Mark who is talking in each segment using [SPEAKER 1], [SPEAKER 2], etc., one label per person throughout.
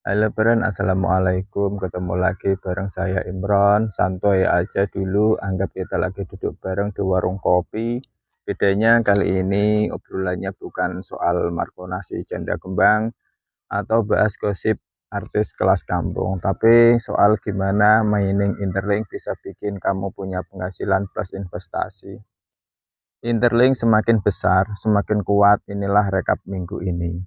[SPEAKER 1] Halo Bren, Assalamualaikum. Ketemu lagi bareng saya Imron. Santuy aja dulu, anggap kita lagi duduk bareng di warung kopi. Bedanya kali ini obrolannya bukan soal Markonasi Janda Kembang atau bahas gosip artis kelas kampung, tapi soal gimana mining Interlink bisa bikin kamu punya penghasilan plus investasi. Interlink semakin besar, semakin kuat, inilah rekap minggu ini.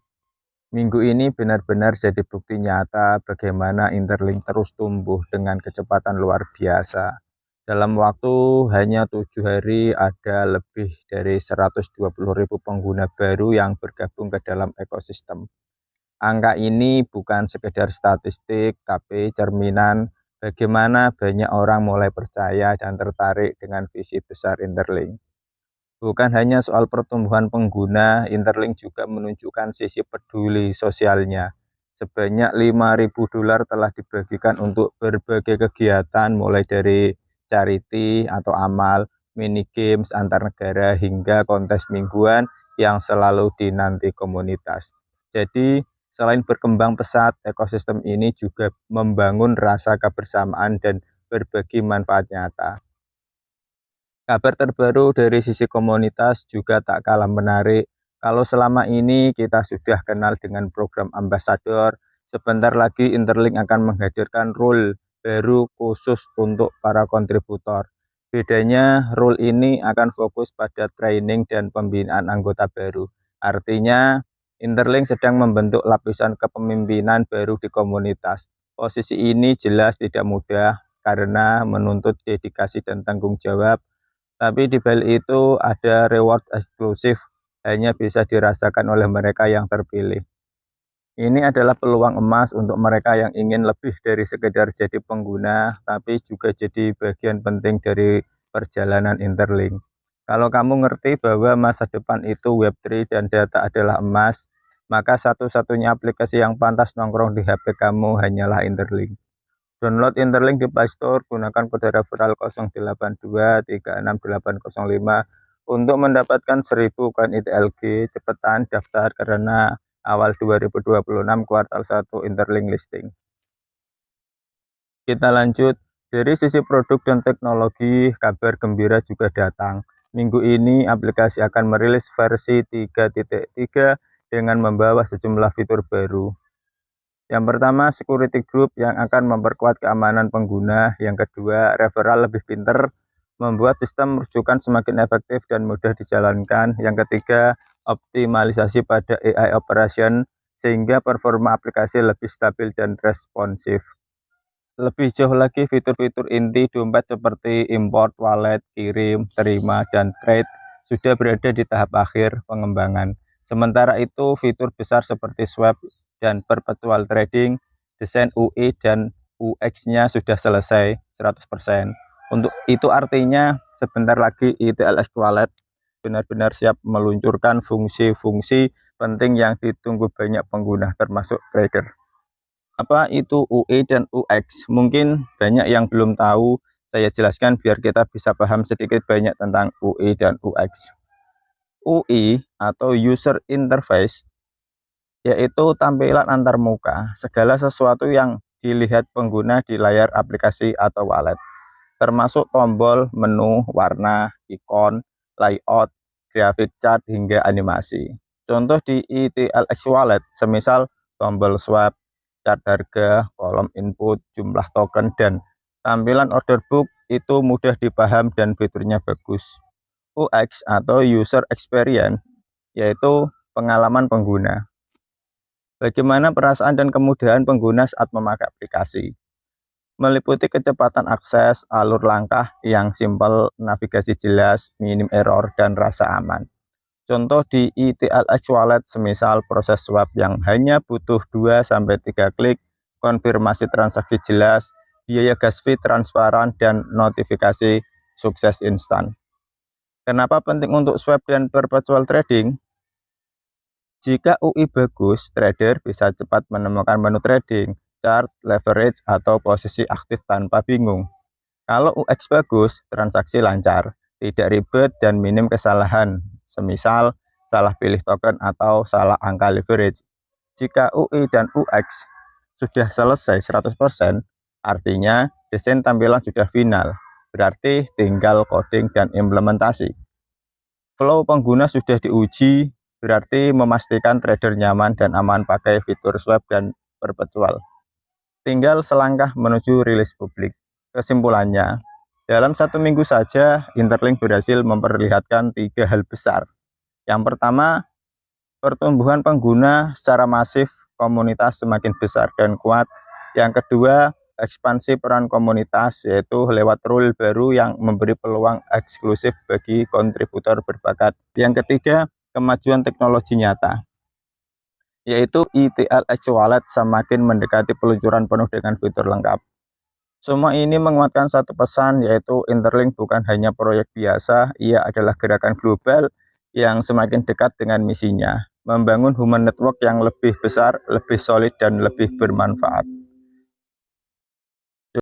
[SPEAKER 1] Minggu ini benar-benar jadi bukti nyata bagaimana Interlink terus tumbuh dengan kecepatan luar biasa. Dalam waktu hanya 7 hari ada lebih dari 120.000 pengguna baru yang bergabung ke dalam ekosistem. Angka ini bukan sekedar statistik, tapi cerminan bagaimana banyak orang mulai percaya dan tertarik dengan visi besar Interlink. Bukan hanya soal pertumbuhan pengguna, Interlink juga menunjukkan sisi peduli sosialnya. Sebanyak 5.000 dolar telah dibagikan untuk berbagai kegiatan mulai dari charity atau amal, mini games antar negara hingga kontes mingguan yang selalu dinanti komunitas. Jadi, selain berkembang pesat, ekosistem ini juga membangun rasa kebersamaan dan berbagi manfaat nyata. Kabar terbaru dari sisi komunitas juga tak kalah menarik. Kalau selama ini kita sudah kenal dengan program ambasador, sebentar lagi Interlink akan menghadirkan role baru khusus untuk para kontributor. Bedanya, role ini akan fokus pada training dan pembinaan anggota baru. Artinya, Interlink sedang membentuk lapisan kepemimpinan baru di komunitas. Posisi ini jelas tidak mudah karena menuntut dedikasi dan tanggung jawab, tapi di balik itu ada reward eksklusif, hanya bisa dirasakan oleh mereka yang terpilih. Ini adalah peluang emas untuk mereka yang ingin lebih dari sekedar jadi pengguna, tapi juga jadi bagian penting dari perjalanan Interlink. Kalau kamu ngerti bahwa masa depan itu Web3 dan data adalah emas, maka satu-satunya aplikasi yang pantas nongkrong di HP kamu hanyalah Interlink. Download Interlink di Play Store, gunakan kode referral 082366805 untuk mendapatkan 1000 koin ITLG. Cepetan daftar karena awal 2026 kuartal 1 Interlink listing. Kita lanjut, dari sisi produk dan teknologi, kabar gembira juga datang. Minggu ini aplikasi akan merilis versi 3.3 dengan membawa sejumlah fitur baru. Yang pertama, security group yang akan memperkuat keamanan pengguna. Yang kedua, referral lebih pinter, membuat sistem rujukan semakin efektif dan mudah dijalankan. Yang ketiga, optimalisasi pada AI operation, sehingga performa aplikasi lebih stabil dan responsif. Lebih jauh lagi, fitur-fitur inti dompet seperti import, wallet, kirim, terima, dan trade sudah berada di tahap akhir pengembangan. Sementara itu, fitur besar seperti swap dan perpetual trading, desain UI dan UX-nya sudah selesai 100%. Untuk itu artinya sebentar lagi ITLS Wallet benar-benar siap meluncurkan fungsi-fungsi penting yang ditunggu banyak pengguna termasuk trader. Apa itu UI dan UX? Mungkin banyak yang belum tahu, saya jelaskan biar kita bisa paham sedikit banyak tentang UI dan UX. UI atau User Interface yaitu tampilan antarmuka, segala sesuatu yang dilihat pengguna di layar aplikasi atau wallet, termasuk tombol, menu, warna, ikon, layout, grafik chart, hingga animasi. Contoh di ITLX Wallet, semisal tombol swap, chart harga, kolom input, jumlah token, dan tampilan order book itu mudah dipaham dan fiturnya bagus. UX atau User Experience yaitu pengalaman pengguna. Bagaimana perasaan dan kemudahan pengguna saat memakai aplikasi. Meliputi kecepatan akses, alur langkah yang simpel, navigasi jelas, minim error, dan rasa aman. Contoh di ITLX Wallet semisal proses swap yang hanya butuh 2-3 klik, konfirmasi transaksi jelas, biaya gas fee transparan, dan notifikasi sukses instan. Kenapa penting untuk swap dan perpetual trading? Jika UI bagus, trader bisa cepat menemukan menu trading, chart, leverage, atau posisi aktif tanpa bingung. Kalau UX bagus, transaksi lancar, tidak ribet dan minim kesalahan, semisal salah pilih token atau salah angka leverage. Jika UI dan UX sudah selesai 100%, artinya desain tampilan sudah final. Berarti tinggal coding dan implementasi. Flow pengguna sudah diuji, berarti memastikan trader nyaman dan aman pakai fitur swap dan perpetual. Tinggal selangkah menuju rilis publik. Kesimpulannya, dalam 1 minggu saja, Interlink berhasil memperlihatkan 3 hal besar. Yang pertama, pertumbuhan pengguna secara masif, komunitas semakin besar dan kuat. Yang kedua, ekspansi peran komunitas, yaitu lewat rule baru yang memberi peluang eksklusif bagi kontributor berbakat. Yang ketiga, kemajuan teknologi nyata, yaitu ETLX Wallet semakin mendekati peluncuran penuh dengan fitur lengkap. Semua ini menguatkan satu pesan, yaitu Interlink bukan hanya proyek biasa, ia adalah gerakan global yang semakin dekat dengan misinya, membangun human network yang lebih besar, lebih solid, dan lebih bermanfaat.